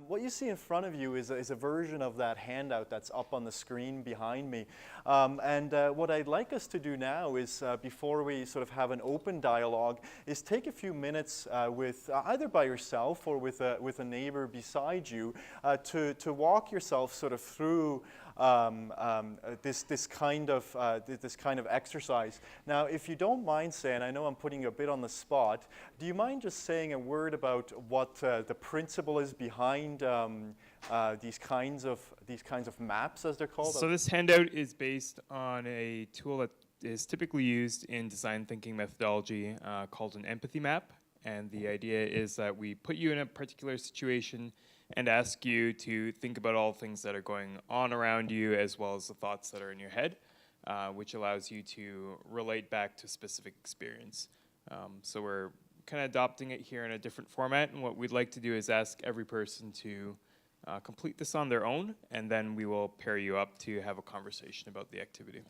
what you see in front of you is a version of that handout that's up on the screen behind me. What I'd like us to do now is, before we sort of have an open dialogue, is take a few minutes with either by yourself or with a neighbor beside you to walk yourself sort of through this kind of exercise. Now, if you don't mind saying, I know I'm putting you a bit on the spot, do you mind just saying a word about what the principle is behind these kinds of maps, as they're called? So this handout is based on a tool that is typically used in design thinking methodology called an empathy map. And the idea is that we put you in a particular situation and ask you to think about all things that are going on around you, as well as the thoughts that are in your head, which allows you to relate back to a specific experience. So we're kind of adopting it here in a different format, and what we'd like to do is ask every person to complete this on their own, and then we will pair you up to have a conversation about the activity.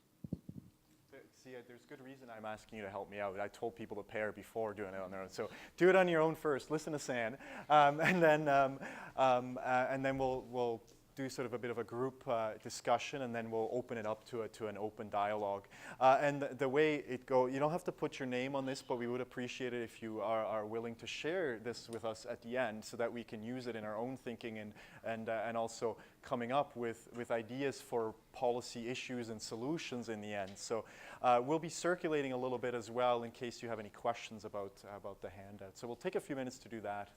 See, there's good reason I'm asking you to help me out. I told people to pair before doing it on their own. So do it on your own first. Listen to San, and then we'll do sort of a bit of a group discussion, and then we'll open it up to an open dialogue. And the way it goes, you don't have to put your name on this, but we would appreciate it if you are willing to share this with us at the end, so that we can use it in our own thinking and also coming up with ideas for policy issues and solutions in the end. So we'll be circulating a little bit as well in case you have any questions about the handout. So we'll take a few minutes to do that.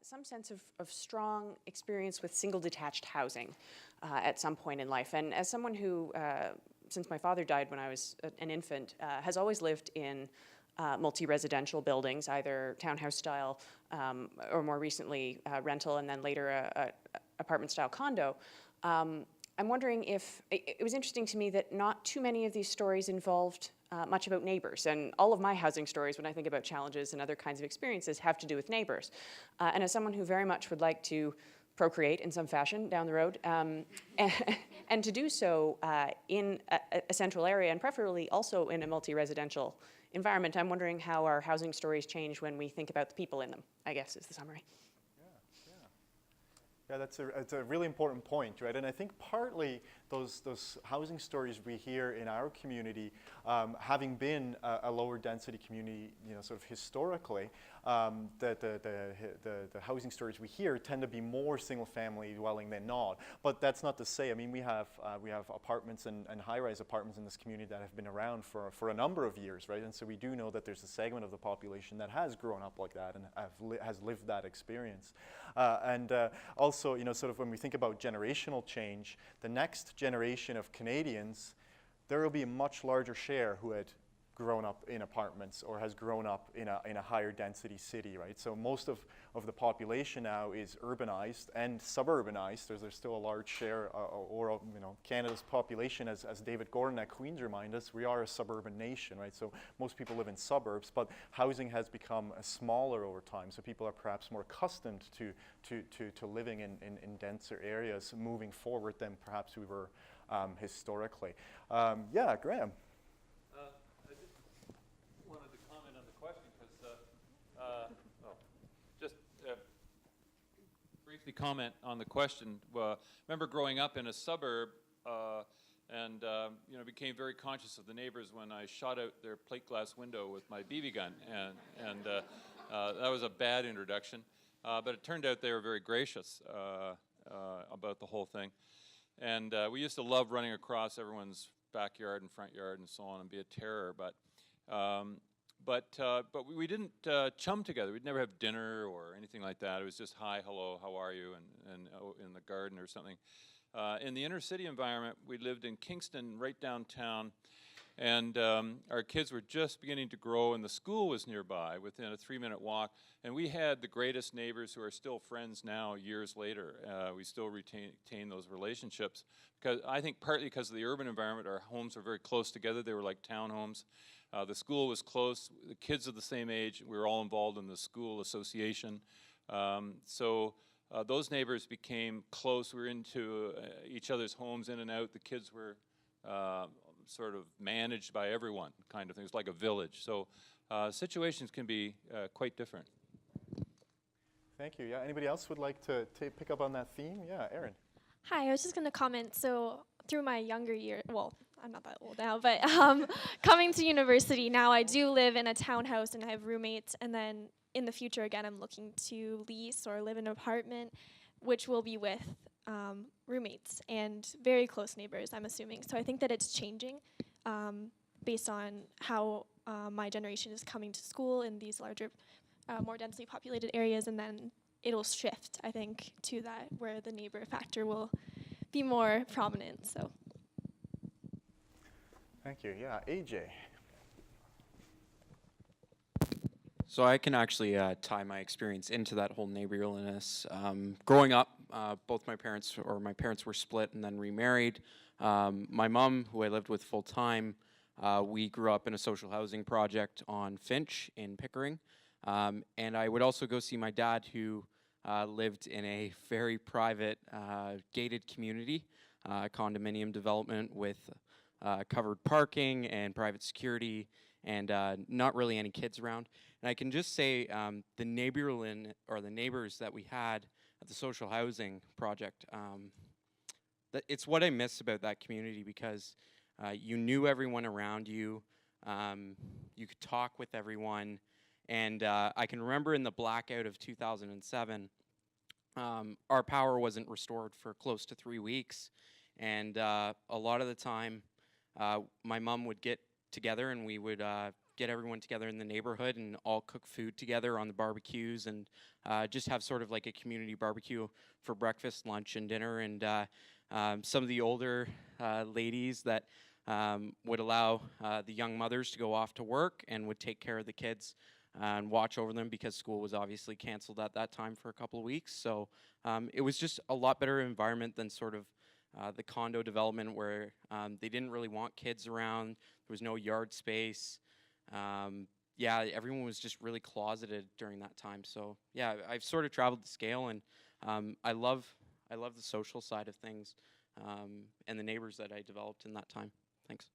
Some sense of strong experience with single detached housing at some point in life. And as someone who, since my father died when I was an infant, has always lived in multi-residential buildings, either townhouse style or more recently rental, and then later a apartment style condo. I'm wondering if, it was interesting to me that not too many of these stories involved much about neighbors, and all of my housing stories, when I think about challenges and other kinds of experiences, have to do with neighbors. And as someone who very much would like to procreate in some fashion down the road, and to do so in a central area, and preferably also in a multi-residential environment, I'm wondering how our housing stories change when we think about the people in them, I guess is the summary. Yeah, that's a really important point, right? And I think partly those housing stories we hear in our community, having been a lower density community, sort of historically, the housing stories we hear tend to be more single family dwelling than not. But that's not to say, I mean, we have apartments and high-rise apartments in this community that have been around for a number of years, right? And so we do know that there's a segment of the population that has grown up like that and has lived that experience. Also, sort of when we think about generational change, the next generation of Canadians, there will be a much larger share who had grown up in apartments or has grown up in a higher density city, right? So most of the population now is urbanized and suburbanized. There's still a large share, Canada's population, as David Gordon at Queen's remind us, we are a suburban nation, right? So most people live in suburbs, but housing has become smaller over time. So people are perhaps more accustomed to living in denser areas moving forward than perhaps we were historically. Yeah, Graham. Briefly comment on the question. Remember growing up in a suburb and became very conscious of the neighbors when I shot out their plate glass window with my BB gun, and that was a bad introduction, but it turned out they were very gracious about the whole thing, and we used to love running across everyone's backyard and front yard and so on and be a terror, but we didn't chum together. We'd never have dinner or anything like that. It was just hi, hello, how are you, and in the garden or something. In the inner city environment, we lived in Kingston, right downtown, and our kids were just beginning to grow, and the school was nearby, within a 3-minute walk. And we had the greatest neighbors who are still friends now, years later. We still retain those relationships, because I think partly because of the urban environment, our homes are very close together. They were like townhomes. The school was close. The kids of the same age, we were all involved in the school association. So those neighbors became close. We were into each other's homes, in and out. The kids were sort of managed by everyone, kind of thing. It was like a village. So situations can be quite different. Thank you. Yeah, anybody else would like to pick up on that theme? Yeah, Erin. Hi, I was just going to comment. So through my younger year, well, I'm not that old now, but coming to university now, I do live in a townhouse and I have roommates. And then in the future, again, I'm looking to lease or live in an apartment, which will be with roommates and very close neighbors, I'm assuming. So I think that it's changing based on how my generation is coming to school in these larger, more densely populated areas, and then it'll shift, I think, to that where the neighbor factor will be more prominent. So, Thank you. Yeah, AJ. So I can actually tie my experience into that whole neighborliness. Growing up, both my parents were split and then remarried. My mom, who I lived with full time, we grew up in a social housing project on Finch in Pickering. And I would also go see my dad, who lived in a very private gated community, condominium development with covered parking and private security, and not really any kids around. And I can just say the neighbors that we had at the social housing project, it's what I miss about that community, because you knew everyone around you, you could talk with everyone, and I can remember in the blackout of 2007, our power wasn't restored for close to 3 weeks, and a lot of the time, my mom would get together and we would get everyone together in the neighborhood and all cook food together on the barbecues, and just have sort of like a community barbecue for breakfast, lunch, and dinner. And some of the older ladies that would allow the young mothers to go off to work and would take care of the kids and watch over them, because school was obviously canceled at that time for a couple of weeks. So it was just a lot better environment than sort of the condo development, where they didn't really want kids around. There was no yard space. Yeah, everyone was just really closeted during that time. So yeah, I've sort of traveled the scale, and I love the social side of things, and the neighbors that I developed in that time. Thanks.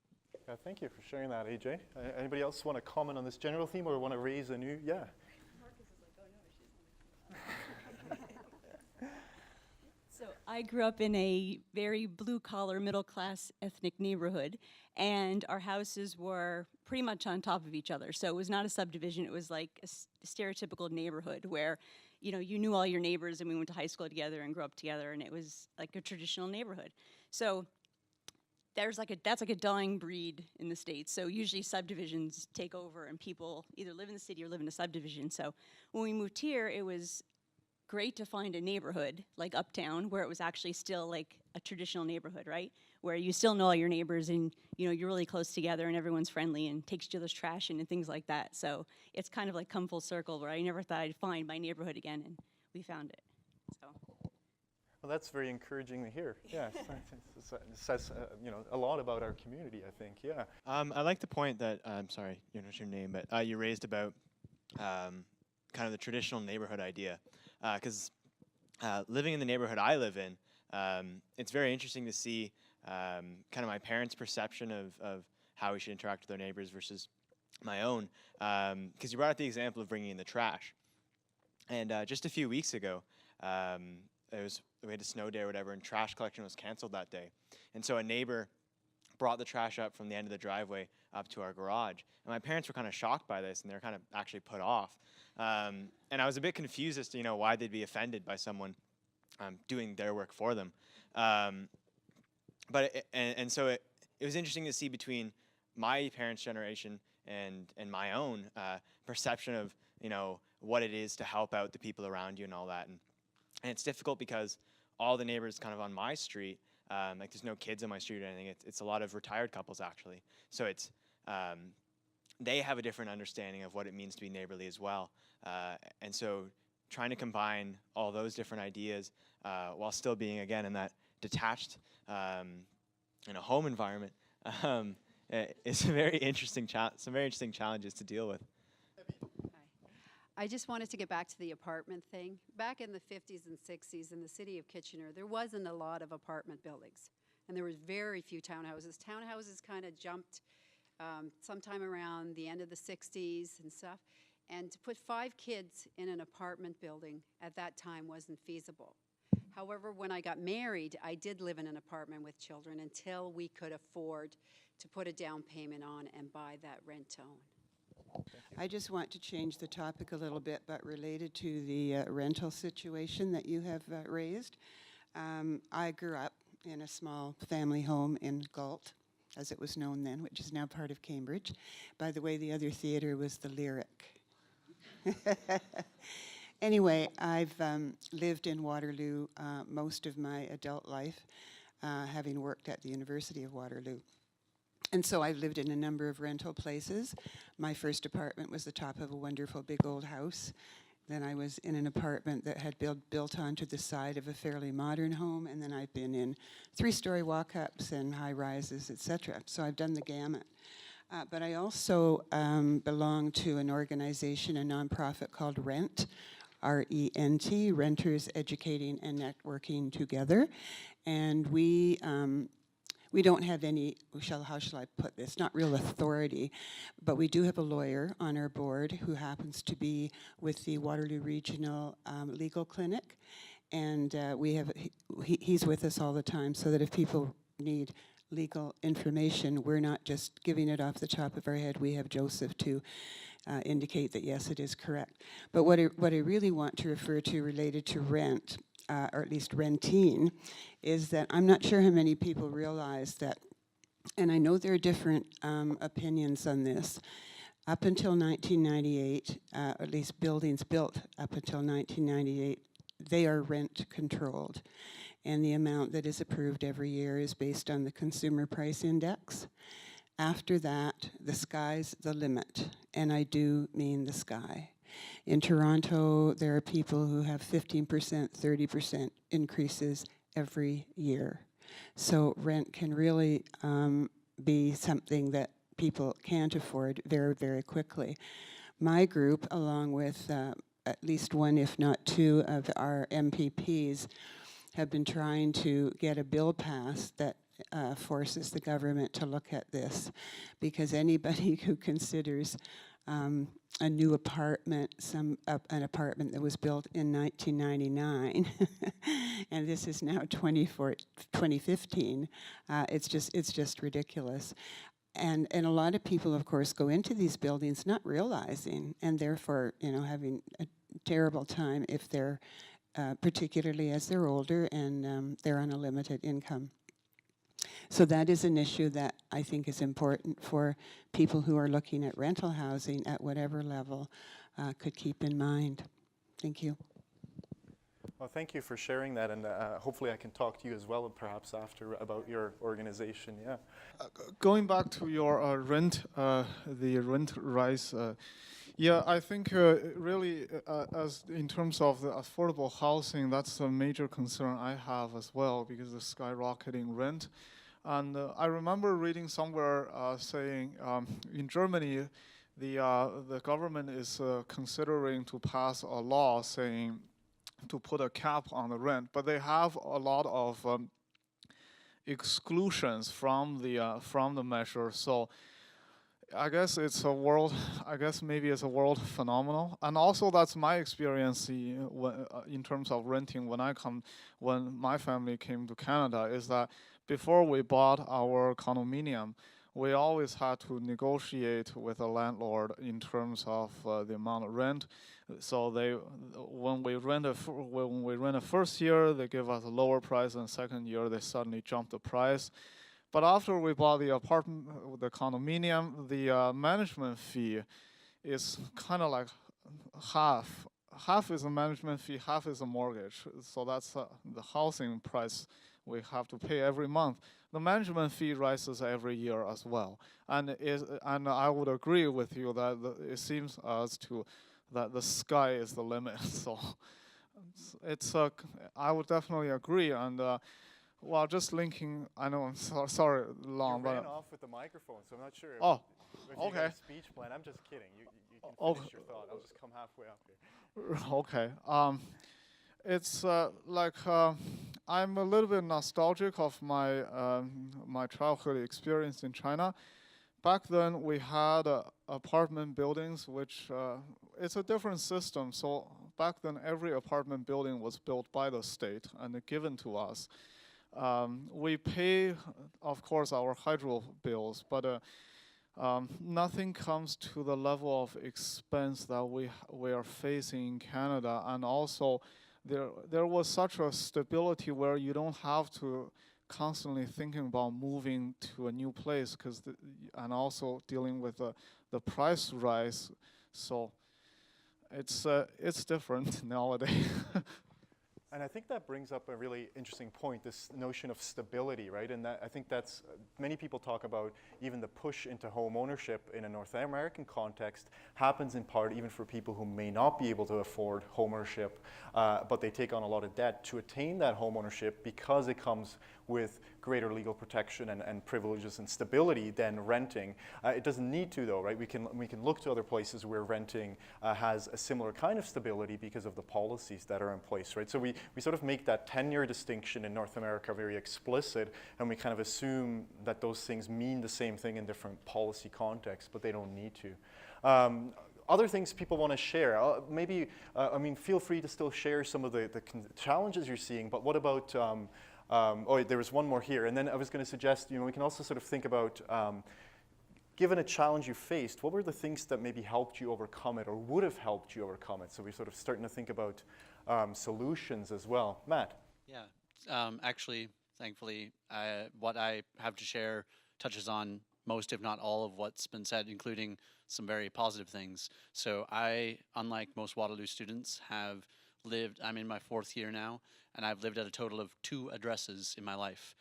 Yeah, thank you for sharing that, AJ. Anybody else want to comment on this general theme, or want to raise a new? Yeah. So I grew up in a very blue-collar, middle-class ethnic neighborhood, and our houses were pretty much on top of each other. So it was not a subdivision. It was like a stereotypical neighborhood where, you knew all your neighbors, and we went to high school together and grew up together, and it was like a traditional neighborhood. So that's like a dying breed in the States. So usually subdivisions take over, and people either live in the city or live in a subdivision. So when we moved here, it was great to find a neighborhood like Uptown, where it was actually still like a traditional neighborhood, right? Where you still know all your neighbors, and you're really close together, and everyone's friendly and takes each other's trash and things like that. So it's kind of like come full circle, where I never thought I'd find my neighborhood again, and we found it. So. Well, that's very encouraging to hear. Yeah, it says a lot about our community, I think. Yeah. I like the point that I'm sorry, you know your name, but you raised about kind of the traditional neighborhood idea, because living in the neighborhood I live in, it's very interesting to see kind of my parents' perception of how we should interact with our neighbors versus my own. Because you brought up the example of bringing in the trash, and just a few weeks ago, we had a snow day or whatever, and trash collection was canceled that day. And so a neighbor brought the trash up from the end of the driveway up to our garage. And my parents were kind of shocked by this, and they were kind of actually put off. And I was a bit confused as to, why they'd be offended by someone doing their work for them. So it was interesting to see between my parents' generation and my own perception of, what it is to help out the people around you and all that. And it's difficult because all the neighbors kind of on my street, like there's no kids on my street or anything. It's a lot of retired couples, actually. So it's they have a different understanding of what it means to be neighborly as well. And so trying to combine all those different ideas while still being, again, in that detached in a home environment is some very interesting challenges to deal with. I just wanted to get back to the apartment thing. Back in the 50s and 60s in the city of Kitchener, there wasn't a lot of apartment buildings, and there was very few townhouses. Townhouses kind of jumped sometime around the end of the 60s and stuff. And to put 5 kids in an apartment building at that time wasn't feasible. However, when I got married, I did live in an apartment with children until we could afford to put a down payment on and buy that rent-to-own. I just want to change the topic a little bit, but related to the rental situation that you have raised. I grew up in a small family home in Galt, as it was known then, which is now part of Cambridge. By the way, the other theatre was the Lyric. Anyway, I've lived in Waterloo most of my adult life, having worked at the University of Waterloo. And so I've lived in a number of rental places. My first apartment was the top of a wonderful big old house. Then I was in an apartment that had built onto the side of a fairly modern home, and then I've been in 3-story walk-ups and high-rises, etc. So I've done the gamut. But I also belong to an organization, a nonprofit called RENT, R-E-N-T, Renters Educating and Networking Together. And we don't have any, how shall I put this, not real authority, but we do have a lawyer on our board who happens to be with the Waterloo Regional Legal Clinic. And he's with us all the time so that if people need legal information, we're not just giving it off the top of our head. We have Joseph to indicate that yes, it is correct. But what I really want to refer to related to rent, or at least renting, is that I'm not sure how many people realize that, and I know there are different opinions on this, up until 1998, at least buildings built up until 1998, they are rent controlled. And the amount that is approved every year is based on the Consumer Price Index. After that, the sky's the limit, and I do mean the sky. In Toronto, there are people who have 15%, 30% increases every year. So rent can really be something that people can't afford very, very quickly. My group, along with at least one, if not two, of our MPPs, have been trying to get a bill passed that forces the government to look at this, because anybody who considers a new apartment, an apartment that was built in 1999, and this is now 2015, it's just ridiculous. And a lot of people, of course, go into these buildings not realizing, and therefore, having a terrible time if they're, particularly as they're older and they're on a limited income. So that is an issue that I think is important for people who are looking at rental housing at whatever level could keep in mind. Thank you. Well, thank you for sharing that, and hopefully I can talk to you as well, perhaps after, about your organization. Yeah. Going back to your the rent rise. Yeah, I think really, as in terms of the affordable housing, that's a major concern I have as well, because of the skyrocketing rent. And I remember reading somewhere saying in Germany, the government is considering to pass a law saying to put a cap on the rent, but they have a lot of exclusions from the measure. So I guess it's a world. I guess maybe it's a world phenomenon, and also that's my experience in terms of renting when my family came to Canada. Is that before we bought our condominium, we always had to negotiate with the landlord in terms of the amount of rent. So when we rent a first year, they give us a lower price, and second year they suddenly jump the price. But after we bought the apartment, the condominium, the management fee is kind of like half. Half is a management fee, half is a mortgage. So that's the housing price we have to pay every month. The management fee rises every year as well. And I would agree with you that it seems as to that the sky is the limit. So I would definitely agree. And well, just linking, I know I'm sorry, long, you but ran off with the microphone, so I'm not sure. Oh, if you okay. got a speech plan. I'm just kidding. You can finish your thought. I'll just come halfway up here. Okay. It's I'm a little bit nostalgic of my my childhood experience in China. Back then, we had apartment buildings which it's a different system. So back then, every apartment building was built by the state and given to us. We pay, of course, our hydro bills, but nothing comes to the level of expense that we are facing in Canada. And also, there was such a stability where you don't have to constantly thinking about moving to a new place, and also dealing with the price rise. So it's different nowadays. And I think that brings up a really interesting point, this notion of stability, right? And I think that's, many people talk about even the push into home ownership in a North American context happens in part even for people who may not be able to afford home ownership, but they take on a lot of debt to attain that home ownership because it comes with greater legal protection and privileges and stability than renting. It doesn't need to though, right? We can look to other places where renting has a similar kind of stability because of the policies that are in place, right? So we sort of make that tenure distinction in North America very explicit, and we kind of assume that those things mean the same thing in different policy contexts, but they don't need to. Other things people want to share, maybe, I mean, feel free to still share some of the challenges you're seeing, but what about, there was one more here, and then I was going to suggest, we can also sort of think about, given a challenge you faced, what were the things that maybe helped you overcome it or would have helped you overcome it? So we're sort of starting to think about solutions as well. Matt? Yeah, actually, thankfully, what I have to share touches on most, if not all, of what's been said, including some very positive things. So I, unlike most Waterloo students, have lived, I'm in my 4th year now, and I've lived at a total of 2 addresses in my life.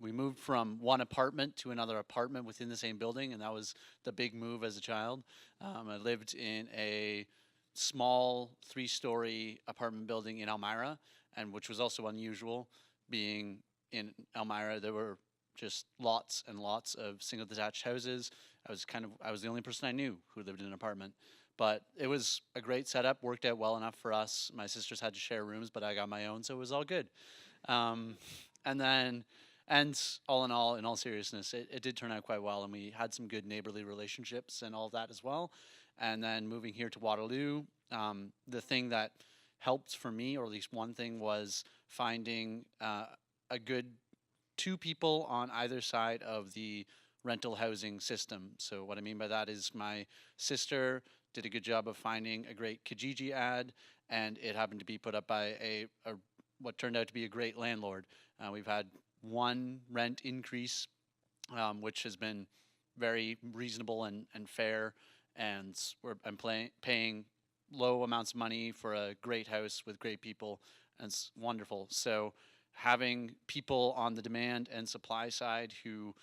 We moved from one apartment to another apartment within the same building, and that was the big move as a child. I lived in a small 3-story apartment building in Elmira, and which was also unusual. Being in Elmira, there were just lots and lots of single detached houses. I was the only person I knew who lived in an apartment. But it was a great setup, worked out well enough for us. My sisters had to share rooms, but I got my own, so it was all good. And all in all seriousness, it did turn out quite well, and we had some good neighborly relationships and all that as well. And then moving here to Waterloo, the thing that helped for me, or at least one thing, was finding a good 2 people on either side of the rental housing system. So what I mean by that is my sister did a good job of finding a great Kijiji ad, and it happened to be put up by what turned out to be a great landlord. We've had 1 rent increase, which has been very reasonable and fair, and I'm paying low amounts of money for a great house with great people, and it's wonderful. So having people on the demand and supply side who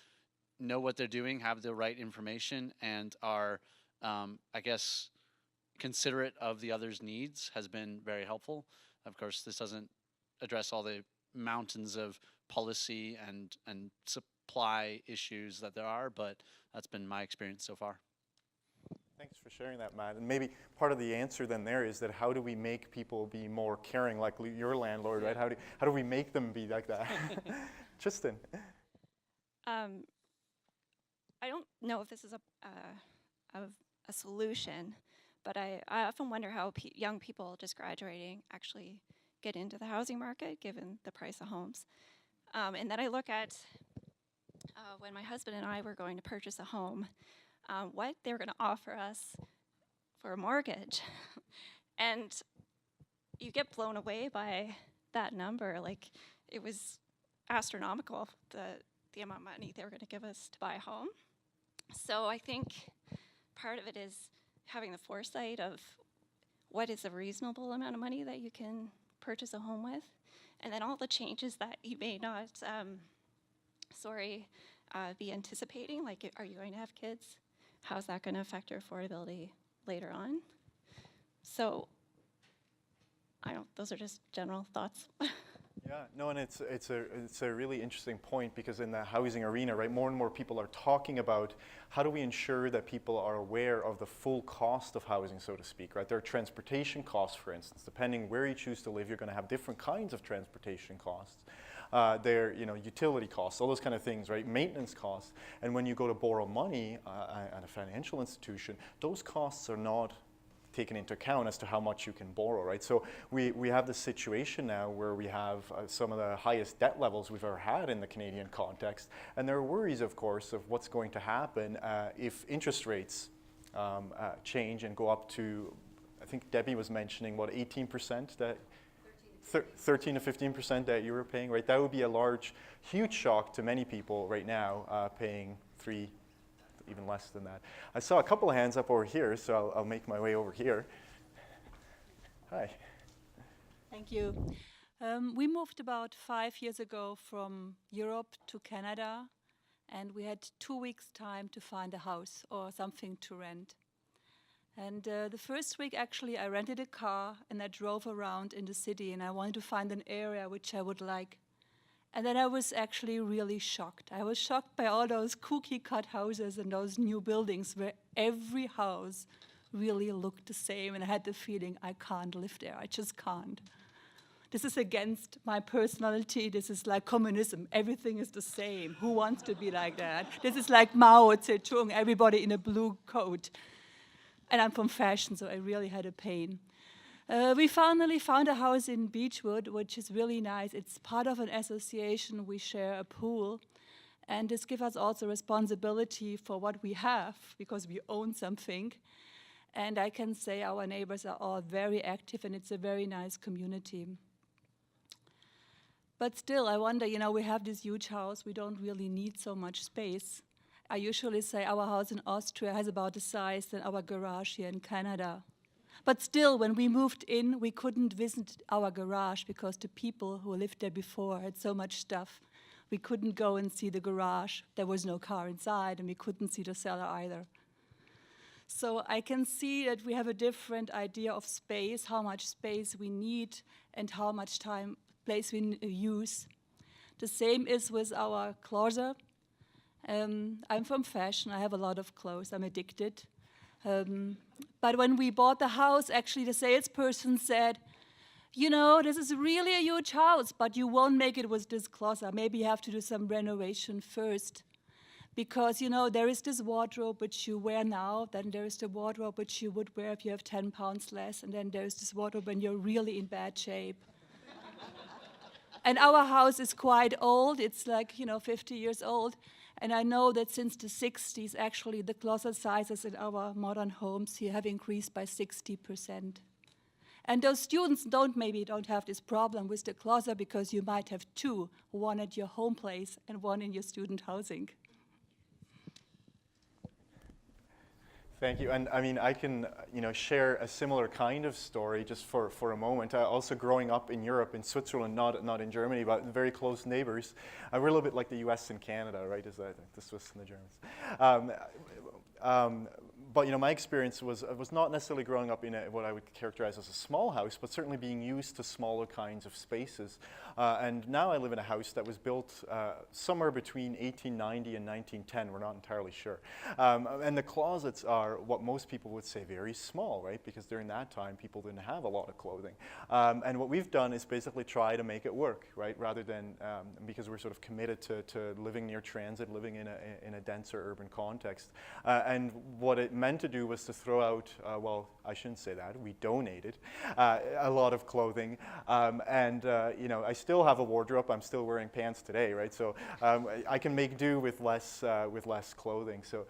know what they're doing, have the right information, and are, I guess, considerate of the other's needs has been very helpful. Of course, this doesn't address all the mountains of policy and supply issues that there are, but that's been my experience so far. Thanks for sharing that, Matt. And maybe part of the answer then there is that how do we make people be more caring, like your landlord, right? How do we make them be like that? Tristan? I don't know if this is a solution, but I often wonder how young people just graduating actually get into the housing market given the price of homes. And then I look at when my husband and I were going to purchase a home, what they were going to offer us for a mortgage. And you get blown away by that number. Like, it was astronomical, the amount of money they were going to give us to buy a home. So I think part of it is having the foresight of what is a reasonable amount of money that you can purchase a home with, and then all the changes that you may not, be anticipating, like are you going to have kids? How's that going to affect your affordability later on? So, those are just general thoughts. Yeah, no, and it's a really interesting point, because in the housing arena, right, more and more people are talking about how do we ensure that people are aware of the full cost of housing, so to speak, right? There are transportation costs, for instance. Depending where you choose to live, you're going to have different kinds of transportation costs. their utility costs, all those kind of things, right? Maintenance costs. And when you go to borrow money at a financial institution, those costs are not taken into account as to how much you can borrow, right? So we have this situation now where we have some of the highest debt levels we've ever had in the Canadian context, and there are worries, of course, of what's going to happen if interest rates change and go up to, I think Debbie was mentioning, what, 18% that 13 to 15% that you were paying, right? That would be a large, huge shock to many people right now, paying even less than that. I saw a couple of hands up over here, so I'll make my way over here. Hi. Thank you. We moved about 5 years ago from Europe to Canada, and we had 2 weeks' time to find a house or something to rent. And the first week, actually, I rented a car and I drove around in the city, and I wanted to find an area which I would like. And then I was actually really shocked. I was shocked by all those cookie-cut houses and those new buildings where every house really looked the same, and I had the feeling I can't live there. I just can't. This is against my personality. This is like communism. Everything is the same. Who wants to be like that? This is like Mao Zedong, everybody in a blue coat. And I'm from fashion, so I really had a pain. We finally found a house in Beechwood, which is really nice. It's part of an association. We share a pool. And this gives us also responsibility for what we have, because we own something. And I can say our neighbors are all very active, and it's a very nice community. But still, I wonder, we have this huge house. We don't really need so much space. I usually say our house in Austria has about the size than our garage here in Canada. But still, when we moved in, we couldn't visit our garage because the people who lived there before had so much stuff. We couldn't go and see the garage. There was no car inside, and we couldn't see the cellar either. So I can see that we have a different idea of space, how much space we need, and how much place we use. The same is with our closet. I'm from fashion. I have a lot of clothes. I'm addicted. But when we bought the house, actually the salesperson said, this is really a huge house, but you won't make it with this closet. Maybe you have to do some renovation first. Because, there is this wardrobe which you wear now, then there is the wardrobe which you would wear if you have 10 pounds less, and then there is this wardrobe when you're really in bad shape. And our house is quite old. It's like, 50 years old. And I know that since the 60s, actually, the closet sizes in our modern homes here have increased by 60%. And those students maybe don't have this problem with the closet because you might have two, one at your home place and one in your student housing. Thank you. And I mean, I can share a similar kind of story just for a moment. Also growing up in Europe, in Switzerland, not in Germany, but very close neighbors. We're a little bit like the US and Canada, right? Is that the Swiss and the Germans? But my experience was not necessarily growing up in what I would characterize as a small house, but certainly being used to smaller kinds of spaces. And now I live in a house that was built somewhere between 1890 and 1910. We're not entirely sure. And the closets are what most people would say very small, right? Because during that time, people didn't have a lot of clothing. And what we've done is basically try to make it work, right? Rather than, because we're sort of committed to living near transit, living in a denser urban context. And what it meant to do was to throw out, well, I shouldn't say that, we donated a lot of clothing. And I still have a wardrobe. I'm still wearing pants today, right? So I can make do with less clothing. So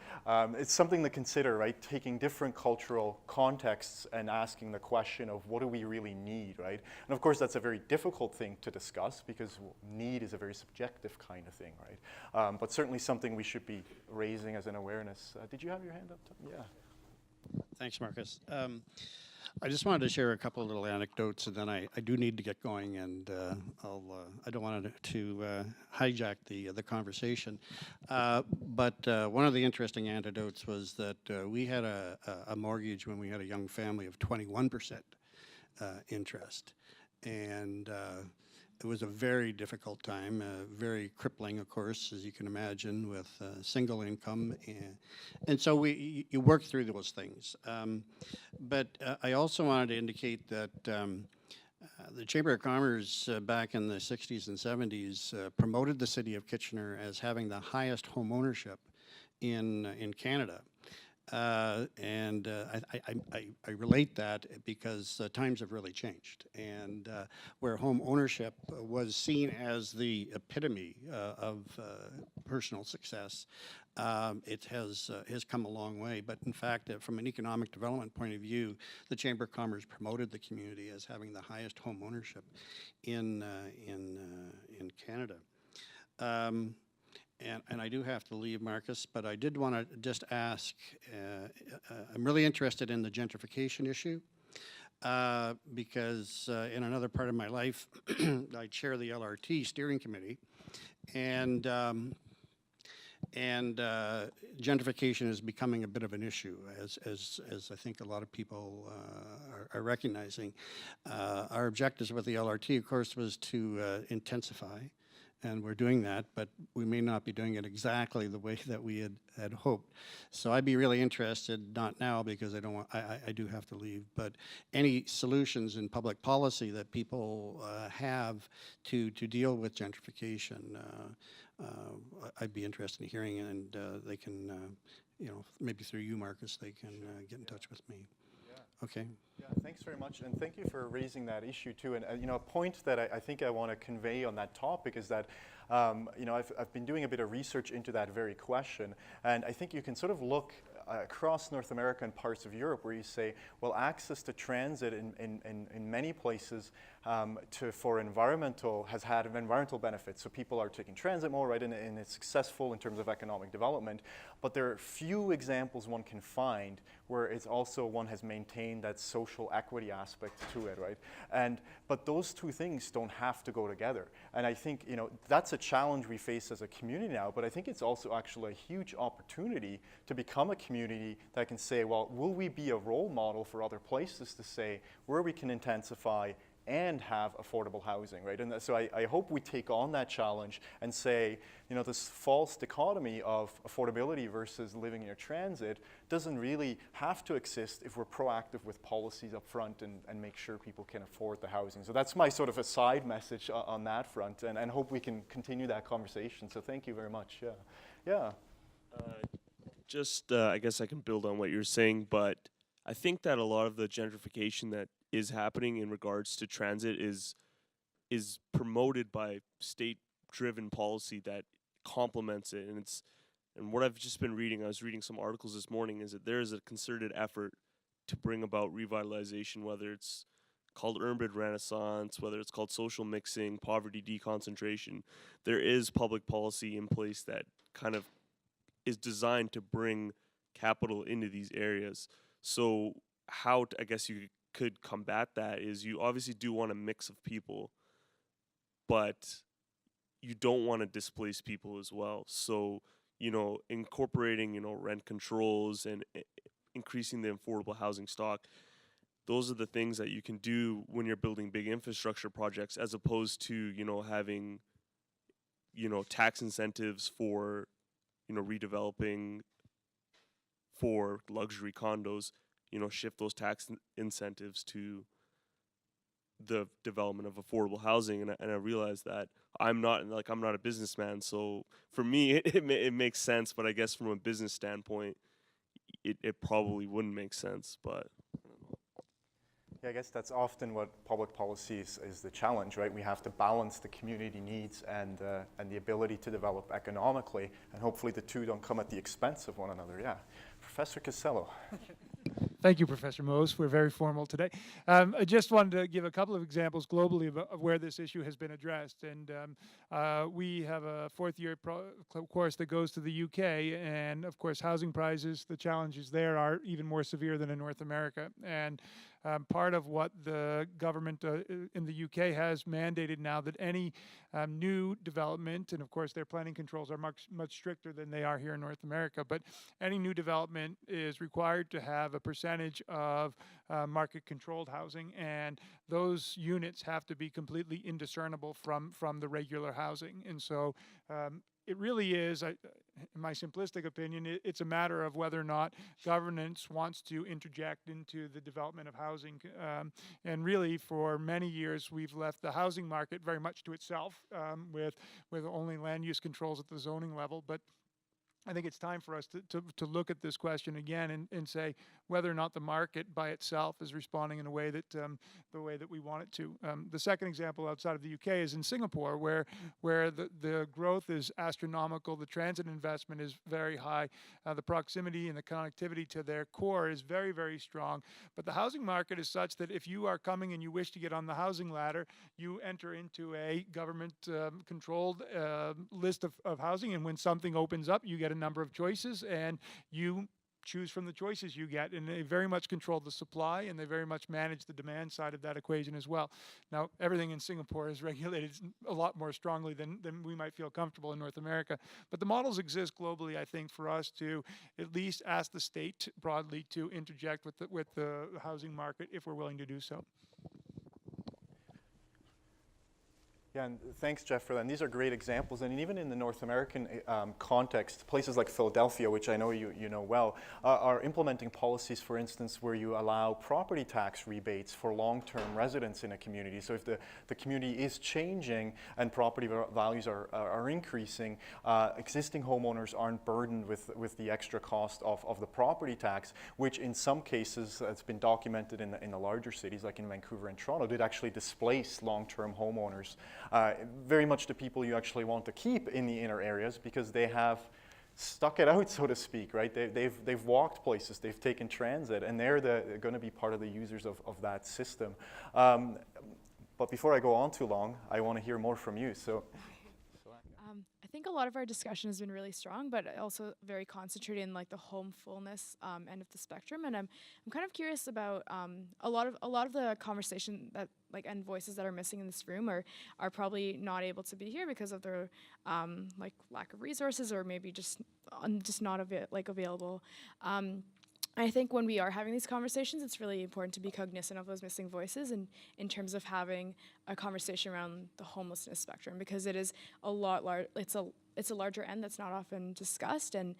it's something to consider, right? Taking different cultural contexts and asking the question of what do we really need, right? And of course, that's a very difficult thing to discuss because need is a very subjective kind of thing, right? But certainly something we should be raising as an awareness. Did you have your hand up? Yeah. Thanks, Marcus. I just wanted to share a couple of little anecdotes, and then I do need to get going, and I don't want to hijack the conversation. But one of the interesting anecdotes was that we had a mortgage when we had a young family of 21% interest, and it was a very difficult time, very crippling, of course, as you can imagine, with single income. And so you work through those things. But I also wanted to indicate that The Chamber of Commerce back in the 60s and 70s promoted the city of Kitchener as having the highest home ownership in Canada. I relate that because times have really changed, and where home ownership was seen as the epitome of personal success, it has come a long way. But in fact, from an economic development point of view, the Chamber of Commerce promoted the community as having the highest home ownership in Canada. And I do have to leave, Marcus, but I did want to just ask, I'm really interested in the gentrification issue because in another part of my life, I chair the LRT steering committee, and gentrification is becoming a bit of an issue, as I think a lot of people are recognizing. Our objectives with the LRT, of course, was to intensify, and we're doing that, but we may not be doing it exactly the way that we had hoped. So I'd be really interested, not now because I don't want, I do have to leave, but any solutions in public policy that people have to deal with gentrification, I'd be interested in hearing, and they can, you know, maybe through you, Marcus, they can get in touch with me. Okay. Yeah, thanks very much, and thank you for raising that issue too. And you know, a point that I think I want to convey on that topic is that you know, I've been doing a bit of research into that very question, and I think you can sort of look across North America and parts of Europe where you say, well, access to transit in many places has had environmental benefits. So people are taking transit more, right, and it's successful in terms of economic development. But there are few examples one can find where it's also one has maintained that social equity aspect to it, right? But those two things don't have to go together. And I think, you know, that's a challenge we face as a community now, but I think it's also actually a huge opportunity to become a community that can say, well, will we be a role model for other places to say where we can intensify and have affordable housing, right? And so I hope we take on that challenge and say, you know, this false dichotomy of affordability versus living near transit doesn't really have to exist if we're proactive with policies up front and make sure people can afford the housing. So that's my sort of a side message on that front, and hope we can continue that conversation. So thank you very much. Yeah. I guess I can build on what you're saying, but I think that a lot of the gentrification that is happening in regards to transit is promoted by state-driven policy that complements it, and what I've just been reading, I was reading some articles this morning, is that there is a concerted effort to bring about revitalization, whether it's called urban renaissance, whether it's called social mixing, poverty deconcentration. There is public policy in place that kind of is designed to bring capital into these areas. So how I guess you could combat that is you obviously do want a mix of people, but you don't want to displace people as well. So, you know, incorporating, you know, rent controls and increasing the affordable housing stock, those are the things that you can do when you're building big infrastructure projects, as opposed to, you know, having, you know, tax incentives for, you know, redeveloping for luxury condos. You know, shift those tax incentives to the development of affordable housing, and I realize that I'm not a businessman, so for me it makes sense, but I guess from a business standpoint, it probably wouldn't make sense. But Yeah, I guess that's often what public policy is the challenge, right? We have to balance the community needs and the ability to develop economically, and hopefully the two don't come at the expense of one another. Yeah, Professor Casello. Thank you, Professor Mose. We're very formal today. I just wanted to give a couple of examples globally of where this issue has been addressed. And we have a fourth-year course that goes to the UK, and of course, housing prices, the challenges there are even more severe than in North America. And part of what the government in the UK has mandated now, that any new development, and of course their planning controls are much stricter than they are here in North America, but any new development is required to have a percentage of market-controlled housing, and those units have to be completely indiscernible from the regular housing. And so it really is, in my simplistic opinion, it's a matter of whether or not governance wants to interject into the development of housing. And really, for many years, we've left the housing market very much to itself, with only land use controls at the zoning level. But I think it's time for us to look at this question again and say whether or not the market by itself is responding in a way that the way that we want it to. The second example outside of the UK is in Singapore, where the growth is astronomical, the transit investment is very high, the proximity and the connectivity to their core is very, very strong. But the housing market is such that if you are coming and you wish to get on the housing ladder, you enter into a government controlled list of housing, and when something opens up, you get a number of choices, and you choose from the choices you get, and they very much control the supply, and they very much manage the demand side of that equation as well. Now, everything in Singapore is regulated a lot more strongly than we might feel comfortable in North America, but the models exist globally, I think, for us to at least ask the state broadly to interject with the housing market if we're willing to do so. Yeah, and thanks, Jeff, for that. And these are great examples. And even in the North American context, places like Philadelphia, which I know you know well, are implementing policies, for instance, where you allow property tax rebates for long-term residents in a community. So if the community is changing and property values are increasing, existing homeowners aren't burdened with the extra cost of the property tax, which in some cases, it's been documented in the larger cities, like in Vancouver and Toronto, did actually displace long-term homeowners. Very much the people you actually want to keep in the inner areas, because they have stuck it out, so to speak, right? They've walked places, they've taken transit, and they're going to be part of the users of that system. But before I go on too long, I want to hear more from you. So. I think a lot of our discussion has been really strong, but also very concentrated in like the homefulness end of the spectrum. And I'm kind of curious about a lot of the conversation that and voices that are missing in this room are probably not able to be here because of their lack of resources, or maybe just not available. I think when we are having these conversations, it's really important to be cognizant of those missing voices, and in terms of having a conversation around the homelessness spectrum, because it is a lot it's a larger end that's not often discussed, and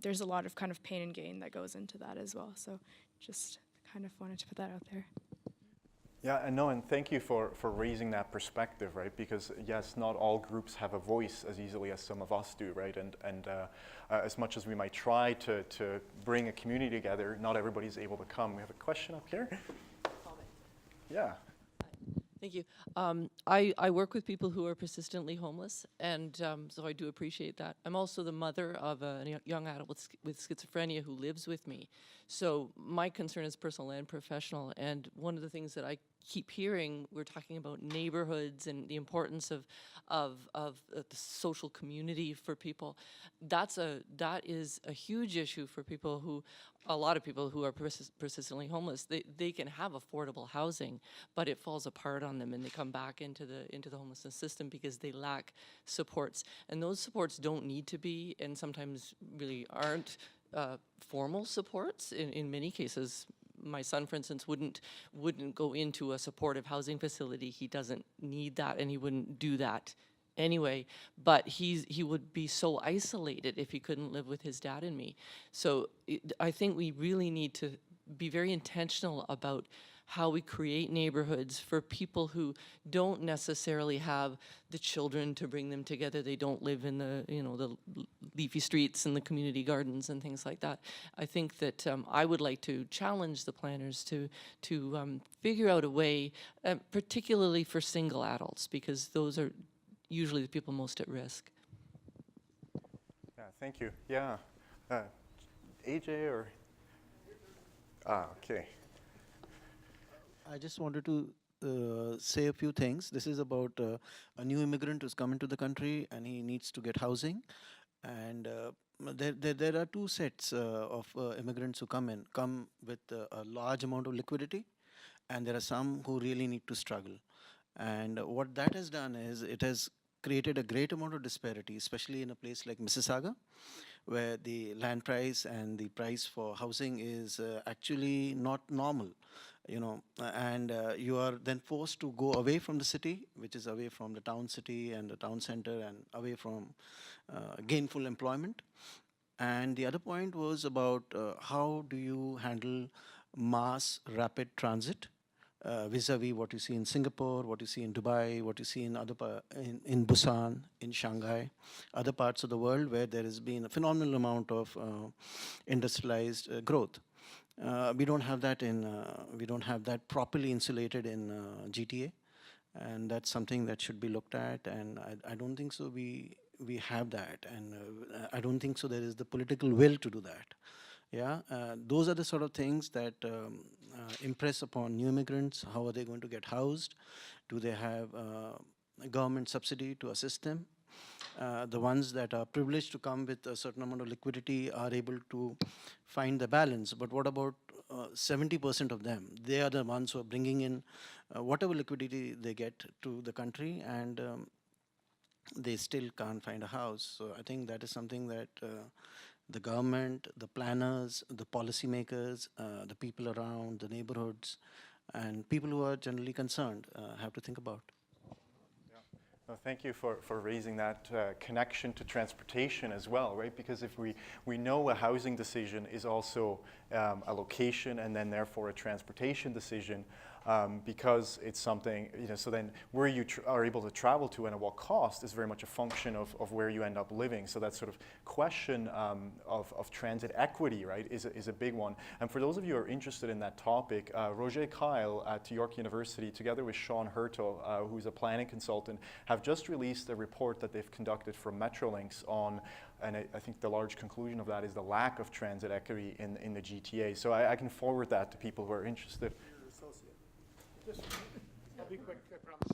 there's a lot of kind of pain and gain that goes into that as well. So just kind of wanted to put that out there. Yeah, and thank you for raising that perspective, right? Because yes, not all groups have a voice as easily as some of us do, right? And as much as we might try to bring a community together, not everybody's able to come. We have a question up here. Yeah. Thank you. I work with people who are persistently homeless, and so I do appreciate that. I'm also the mother of a young adult with schizophrenia who lives with me. So my concern is personal and professional, and one of the things that I keep hearing, we're talking about neighborhoods and the importance of the social community for people. That is a huge issue for people a lot of people who are persistently homeless. They can have affordable housing, but it falls apart on them, and they come back into the homelessness system because they lack supports. And those supports don't need to be, and sometimes really aren't, formal supports. In many cases, my son, for instance, wouldn't go into a supportive housing facility. He doesn't need that, and he wouldn't do that anyway. But he would be so isolated if he couldn't live with his dad and me. So I think we really need to be very intentional about how we create neighborhoods for people who don't necessarily have the children to bring them together. They don't live in the leafy streets and the community gardens and things like that. I think that I would like to challenge the planners to figure out a way, particularly for single adults, because those are usually the people most at risk. Yeah, thank you. Yeah, AJ or okay. I just wanted to say a few things. This is about a new immigrant who's come into the country and he needs to get housing. And there are two sets of immigrants who come with a large amount of liquidity, and there are some who really need to struggle. And what that has done is it has created a great amount of disparity, especially in a place like Mississauga, where the land price and the price for housing is actually not normal. and you are then forced to go away from the city, which is away from the town city and the town center and away from gainful employment. And the other point was about how do you handle mass rapid transit vis-a-vis what you see in Singapore, what you see in Dubai, what you see in in Busan, in Shanghai, other parts of the world where there has been a phenomenal amount of industrialized growth. We don't have that we don't have that properly insulated in GTA, and that's something that should be looked at. And I don't think so. We have that, and I don't think so. There is the political will to do that. Yeah, those are the sort of things that impress upon new immigrants. How are they going to get housed? Do they have a government subsidy to assist them? The ones that are privileged to come with a certain amount of liquidity are able to find the balance. But what about 70% of them? They are the ones who are bringing in whatever liquidity they get to the country, and they still can't find a house. So I think that is something that the government, the planners, the policymakers, the people around, the neighborhoods, and people who are generally concerned have to think about. Well, thank you for raising that connection to transportation as well, right? Because if we know a housing decision is also a location and then therefore a transportation decision, because it's something, so then where you are able to travel to and at what cost is very much a function of where you end up living. So that sort of question of transit equity, right, is a big one. And for those of you who are interested in that topic, Roger Kyle at York University, together with Sean Hurtle, who's a planning consultant, have just released a report that they've conducted for Metrolinx on, and I think the large conclusion of that is the lack of transit equity in the GTA. So I can forward that to people who are interested. I'll be quick, I promise.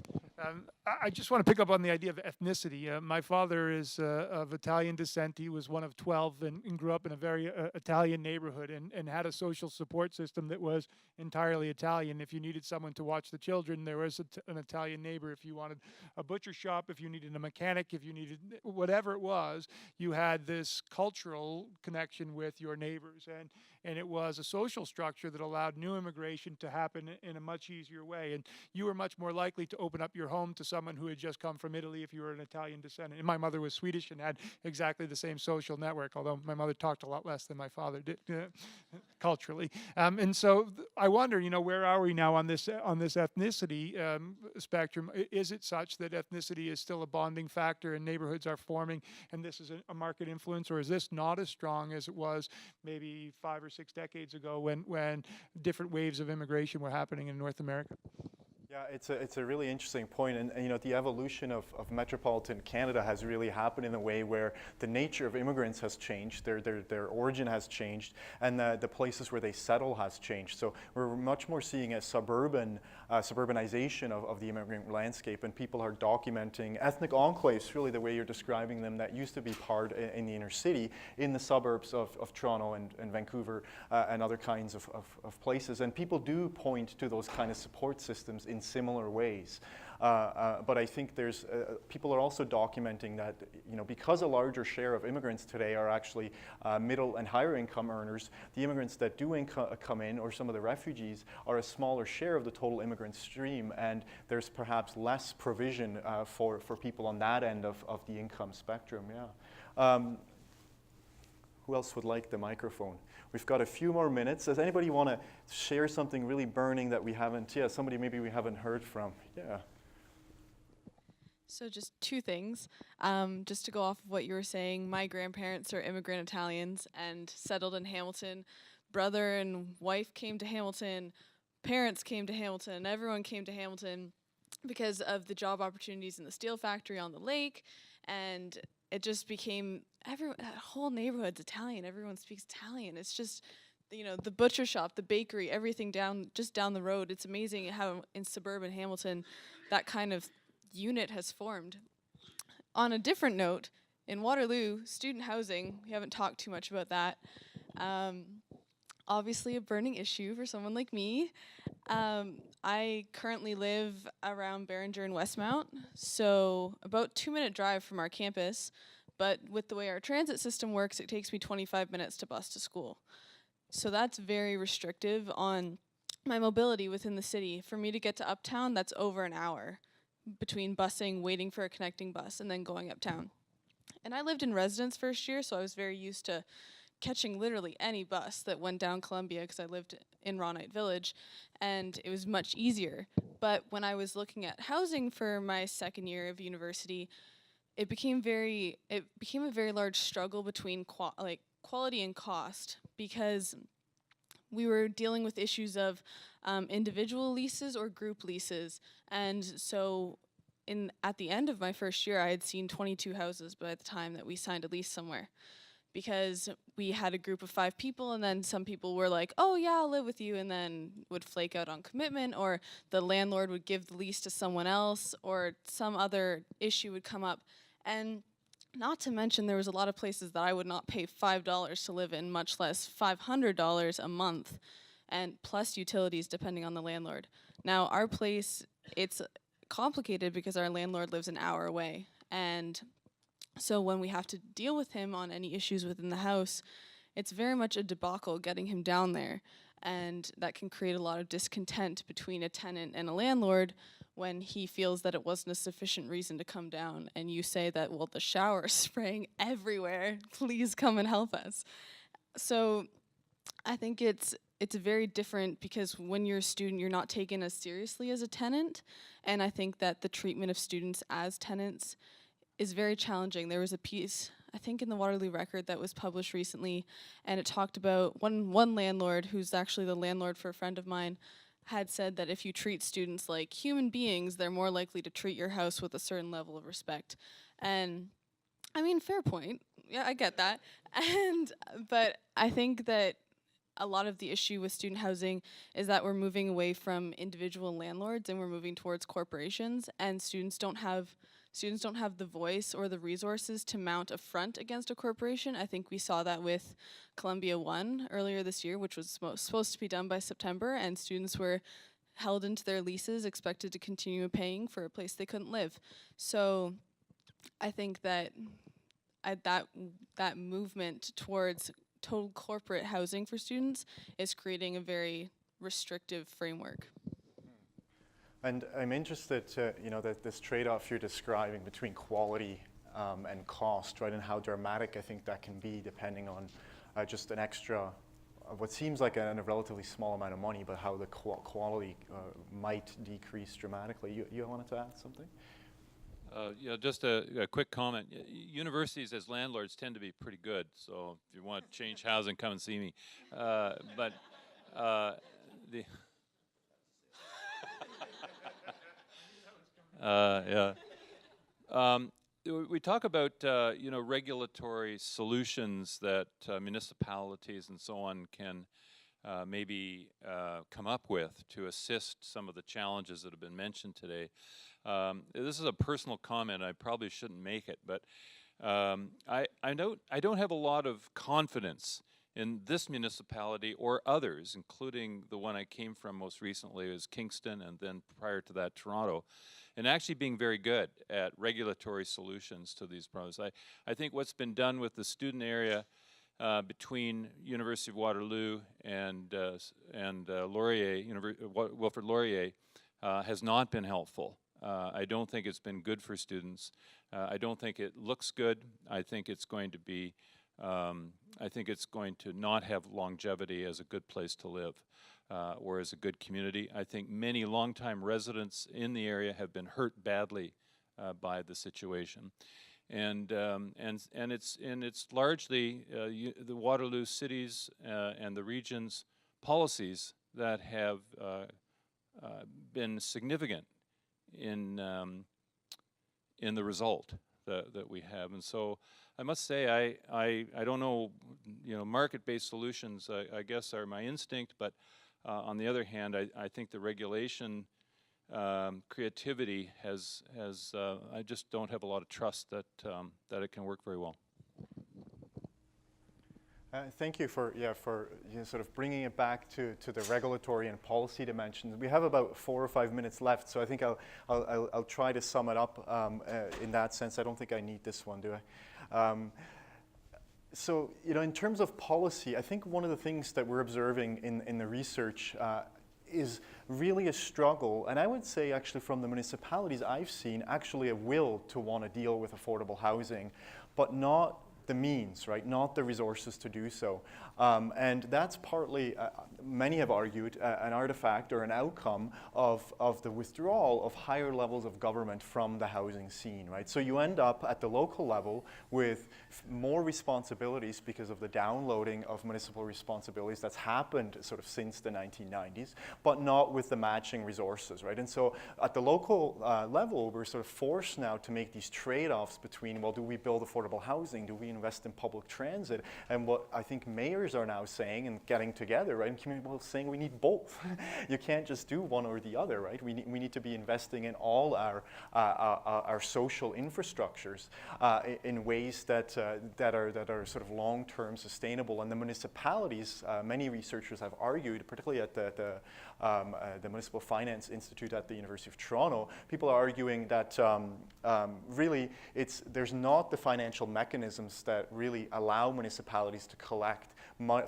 I just want to pick up on the idea of ethnicity. My father is of Italian descent. He was one of 12 and grew up in a very Italian neighborhood and had a social support system that was entirely Italian. If you needed someone to watch the children, there was an Italian neighbor. If you wanted a butcher shop, if you needed a mechanic, if you needed whatever it was, you had this cultural connection with your neighbors. And it was a social structure that allowed new immigration to happen in a much easier way. And you were much more likely to open up your home to someone who had just come from Italy if you were an Italian descendant. And my mother was Swedish and had exactly the same social network, although my mother talked a lot less than my father did culturally. And so I wonder, where are we now on this ethnicity spectrum? Is it such that ethnicity is still a bonding factor and neighborhoods are forming and this is a market influence, or is this not as strong as it was maybe 5 or 6 decades ago when different waves of immigration were happening in North America? Yeah, it's a really interesting point, and the evolution of metropolitan Canada has really happened in a way where the nature of immigrants has changed, their origin has changed, and the places where they settle has changed. So we're much more seeing a suburbanization of the immigrant landscape, and people are documenting ethnic enclaves, really the way you're describing them, that used to be part in the inner city, in the suburbs of Toronto and Vancouver and other kinds of places. And people do point to those kind of support systems in similar ways. But I think people are also documenting that, because a larger share of immigrants today are actually middle and higher income earners, the immigrants that do come in, or some of the refugees, are a smaller share of the total immigrant stream, and there's perhaps less provision for people on that end of the income spectrum, yeah. Who else would like the microphone? We've got a few more minutes. Does anybody want to share something really burning that we haven't, somebody maybe we haven't heard from? Yeah. So just two things. Just to go off of what you were saying, my grandparents are immigrant Italians and settled in Hamilton. Brother and wife came to Hamilton. Parents came to Hamilton. Everyone came to Hamilton because of the job opportunities in the steel factory on the lake, and it just became that whole neighborhood's Italian. Everyone speaks Italian. It's just, the butcher shop, the bakery, everything just down the road. It's amazing how in suburban Hamilton that kind of unit has formed. On a different note, in Waterloo, student housing, we haven't talked too much about that. Obviously a burning issue for someone like me. I currently live around Barringer and Westmount, so about 2-minute drive from our campus, but with the way our transit system works, it takes me 25 minutes to bus to school. So that's very restrictive on my mobility within the city. For me to get to uptown, that's over an hour between busing, waiting for a connecting bus, and then going uptown. And I lived in residence first year, so I was very used to catching literally any bus that went down Columbia because I lived in Ronite Village, and it was much easier. But when I was looking at housing for my second year of university, it became a very large struggle between quality and cost, because we were dealing with issues of individual leases or group leases. And so at the end of my first year, I had seen 22 houses by the time that we signed a lease somewhere, because we had a group of 5 people, and then some people were like, oh yeah, I'll live with you, and then would flake out on commitment, or the landlord would give the lease to someone else, or some other issue would come up. And not to mention, there was a lot of places that I would not pay $5 to live in, much less $500 a month, and plus utilities depending on the landlord. Now, our place, it's complicated because our landlord lives an hour away, and so when we have to deal with him on any issues within the house, it's very much a debacle getting him down there, and that can create a lot of discontent between a tenant and a landlord when he feels that it wasn't a sufficient reason to come down, and you say that, well, the shower is spraying everywhere, please come and help us. So I think it's very different, because when you're a student, you're not taken as seriously as a tenant, and I think that the treatment of students as tenants is very challenging. There was a piece, I think in the Waterloo Record, that was published recently, and it talked about one landlord, who's actually the landlord for a friend of mine, had said that if you treat students like human beings, they're more likely to treat your house with a certain level of respect. And I mean, fair point. Yeah, I get that. But I think that a lot of the issue with student housing is that we're moving away from individual landlords and we're moving towards corporations, and students don't have the voice or the resources to mount a front against a corporation. I think we saw that with Columbia One earlier this year, which was supposed to be done by September, and students were held into their leases, expected to continue paying for a place they couldn't live. So I think that that movement towards total corporate housing for students is creating a very restrictive framework. And I'm interested to, that this trade-off you're describing between quality and cost, right, and how dramatic I think that can be depending on just an extra, what seems like a relatively small amount of money, but how the quality might decrease dramatically. You wanted to add something? Yeah, just a quick comment. Universities as landlords tend to be pretty good, so if you want to change housing, come and see me. We talk about regulatory solutions that municipalities and so on can maybe come up with to assist some of the challenges that have been mentioned today. This is a personal comment. I probably shouldn't make it, but I don't have a lot of confidence in this municipality or others, including the one I came from most recently, was Kingston, and then prior to that, Toronto, and actually being very good at regulatory solutions to these problems. I think what's been done with the student area between University of Waterloo and Wilfrid Laurier has not been helpful. I don't think it's been good for students. I don't think it looks good. I think it's going to be, I think it's going to not have longevity as a good place to live or as a good community. I think many longtime residents in the area have been hurt badly by the situation. And it's largely the Waterloo cities and the region's policies that have been significant in the result that we have. And so I must say I don't know, market-based solutions I guess are my instinct, but on the other hand, I think the regulation creativity has I just don't have a lot of trust that it can work very well. Thank you for sort of bringing it back to the regulatory and policy dimensions. We have about 4 or 5 minutes left, so I think I'll try to sum it up in that sense. I don't think I need this one, do I? So in terms of policy, I think one of the things that we're observing in the research is really a struggle, and I would say actually from the municipalities I've seen, actually a will to want to deal with affordable housing, but not the means, right? Not the resources to do so. And that's partly, many have argued, an artifact or an outcome of the withdrawal of higher levels of government from the housing scene, right? So you end up at the local level with more responsibilities because of the downloading of municipal responsibilities that's happened sort of since the 1990s, but not with the matching resources, right? And so at the local level, we're sort of forced now to make these trade-offs between, well, do we build affordable housing? Do we invest in public transit? And what I think mayors are now saying and getting together, right, and community people saying we need both. You can't just do one or the other, right? We need to be investing in all our social infrastructures in ways that are sort of long-term sustainable. And the municipalities, many researchers have argued, particularly at the Municipal Finance Institute at the University of Toronto, people are arguing that really there's not the financial mechanisms that really allow municipalities to collect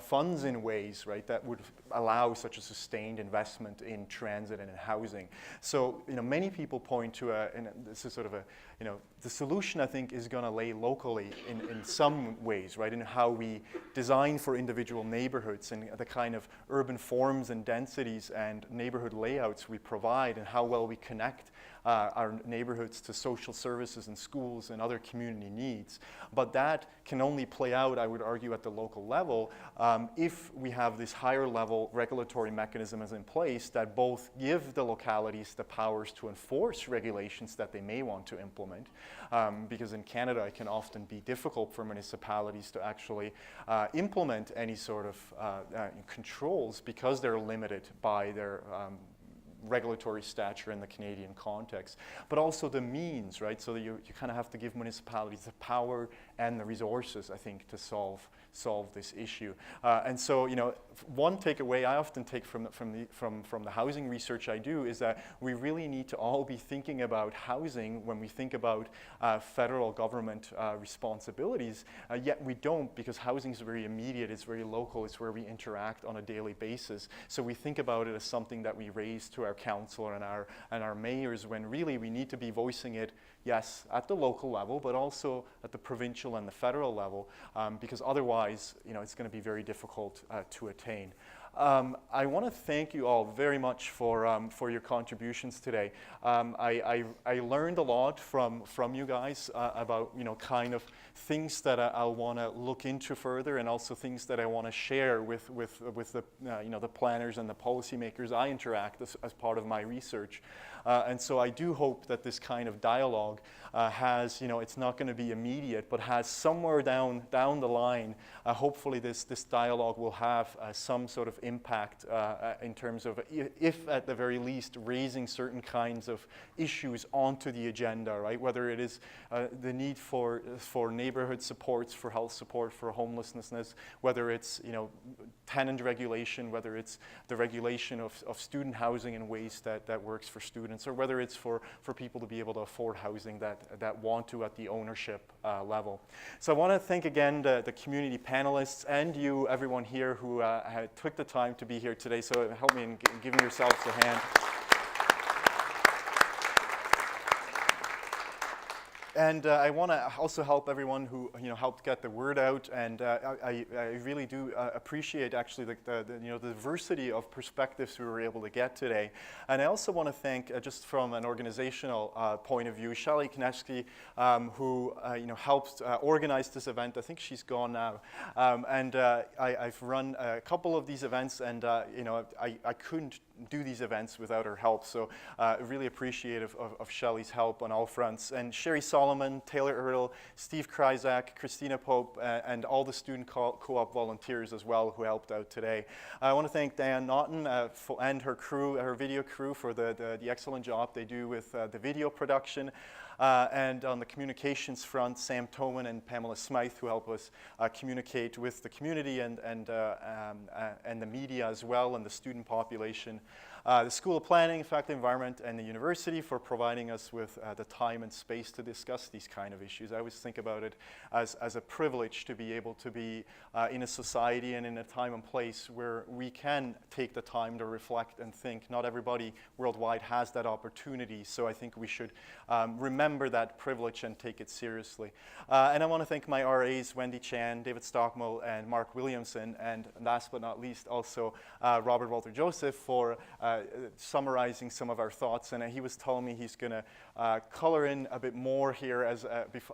funds in ways, right, that would allow such a sustained investment in transit and in housing. So, many people point to and this is sort of the solution, I think, is going to lay locally in some ways, right, in how we design for individual neighborhoods and the kind of urban forms and densities and neighborhood layouts we provide and how well we connect our neighborhoods to social services and schools and other community needs. But that can only play out, I would argue, at the local level if we have this higher level regulatory mechanisms in place that both give the localities the powers to enforce regulations that they may want to implement. Because in Canada, it can often be difficult for municipalities to actually implement any sort of controls because they're limited by their regulatory stature in the Canadian context, but also the means, right? So that you kind of have to give municipalities the power and the resources, I think, to solve this issue. And so, one takeaway I often take from the housing research I do is that we really need to all be thinking about housing when we think about federal government responsibilities, yet we don't, because housing is very immediate, it's very local, it's where we interact on a daily basis. So we think about it as something that we raise to our council and our mayors, when really we need to be voicing it, yes, at the local level, but also at the provincial and the federal level, because otherwise, it's going to be very difficult to attain. I want to thank you all very much for your contributions today. I learned a lot from you guys about kind of things that I'll want to look into further, and also things that I want to share with the the planners and the policymakers I interact as part of my research. And so I do hope that this kind of dialogue has, it's not going to be immediate, but has somewhere down the line, hopefully this dialogue will have some sort of impact in terms of, if at the very least, raising certain kinds of issues onto the agenda, right? Whether it is the need for neighborhood supports, for health support, for homelessness, whether it's, tenant regulation, whether it's the regulation of student housing in ways that works for students, or whether it's for people to be able to afford housing that want to at the ownership level. So I want to thank again the community panelists and you, everyone here who took the time to be here today. So help me in giving yourselves a hand. And I want to also help everyone who helped get the word out, and I really do appreciate actually the diversity of perspectives we were able to get today. And I also want to thank, just from an organizational point of view, Shelley Konechsky, who helped organize this event. I think she's gone now, and I've run a couple of these events, and I couldn't do these events without her help. So really appreciative of Shelley's help on all fronts. And Sherry Solomon, Taylor Ertl, Steve Kryzak, Christina Pope, and all the student co-op volunteers as well who helped out today. I want to thank Diane Naughton and her crew, her video crew, for the excellent job they do with the video production. And on the communications front, Sam Toman and Pamela Smythe, who help us communicate with the community and the media as well, and the student population. The School of Planning, Faculty Environment, and the university for providing us with the time and space to discuss these kind of issues. I always think about it as a privilege to be able to be in a society and in a time and place where we can take the time to reflect and think. Not everybody worldwide has that opportunity, so I think we should remember that privilege and take it seriously. And I want to thank my RAs, Wendy Chan, David Stockmill, and Mark Williamson, and last but not least also Robert Walter Joseph for summarizing some of our thoughts. And he was telling me he's going to color in a bit more here as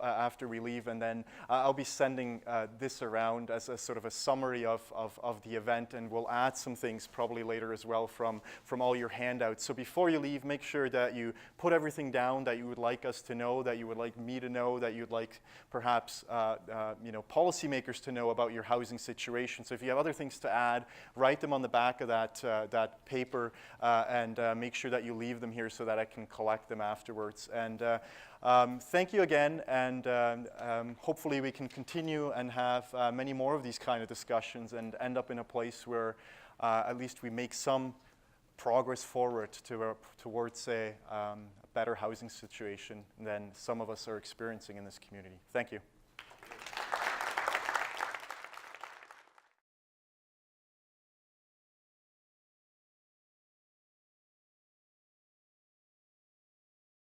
after we leave, and then I'll be sending this around as a sort of a summary of the event, and we'll add some things probably later as well from all your handouts. So before you leave, make sure that you put everything down that you would like us to know, that you would like me to know, that you'd like perhaps policymakers to know about your housing situation. So if you have other things to add, write them on the back of that paper, and make sure that you leave them here so that I can collect them afterwards. And thank you again, and hopefully we can continue and have many more of these kind of discussions and end up in a place where at least we make some progress forward towards a better housing situation than some of us are experiencing in this community. Thank you.